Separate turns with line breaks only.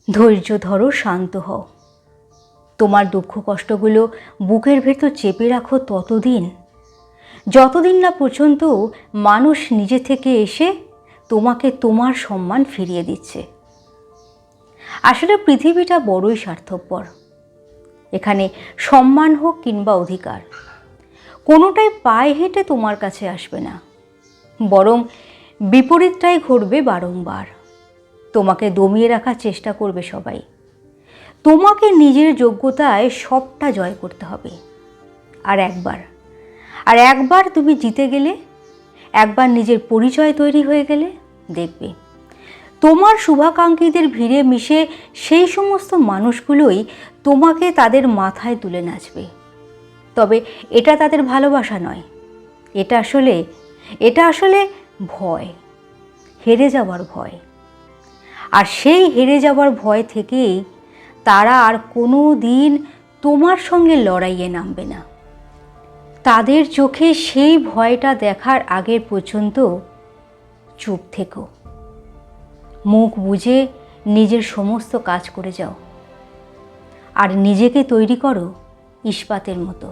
ধৈর্য ধরো, শান্ত হও। তোমার দুঃখ কষ্টগুলো বুকের ভেতর চেপে রাখো ততদিন, যতদিন না পর্যন্ত মানুষ নিজে থেকে এসে তোমাকে তোমার সম্মান ফিরিয়ে দিচ্ছে। আসলে পৃথিবীটা বড়ই স্বার্থপর। এখানে সম্মান হোক কিংবা অধিকার, কোনোটাই পায়ে হেঁটে তোমার কাছে আসবে না, বরং বিপরীতটাই ঘটবে বারংবার। তোমাকে দমিয়ে রাখার চেষ্টা করবে সবাই। তোমাকে নিজের যোগ্যতায় সবটা জয় করতে হবে। আর একবার তুমি জিতে গেলে, একবার নিজের পরিচয় তৈরি হয়ে গেলে, দেখবে তোমার শুভাকাঙ্ক্ষীদের ভিড়ে মিশে সেই সমস্ত মানুষগুলোই তোমাকে তাদের মাথায় তুলে নাচবে। তবে এটা তাদের ভালোবাসা নয়, এটা আসলে ভয়, হেরে যাওয়ার ভয়। আর সেই হেরে যাওয়ার ভয় থেকেই তারা আর কোনো দিন তোমার সঙ্গে লড়াইয়ে নামবে না। তাদের চোখে সেই ভয়টা দেখার আগের পর্যন্ত চুপ থেকো, মুখ বুজে নিজের সমস্ত কাজ করে যাও, আর নিজেকে তৈরি করো ইস্পাতের মতো।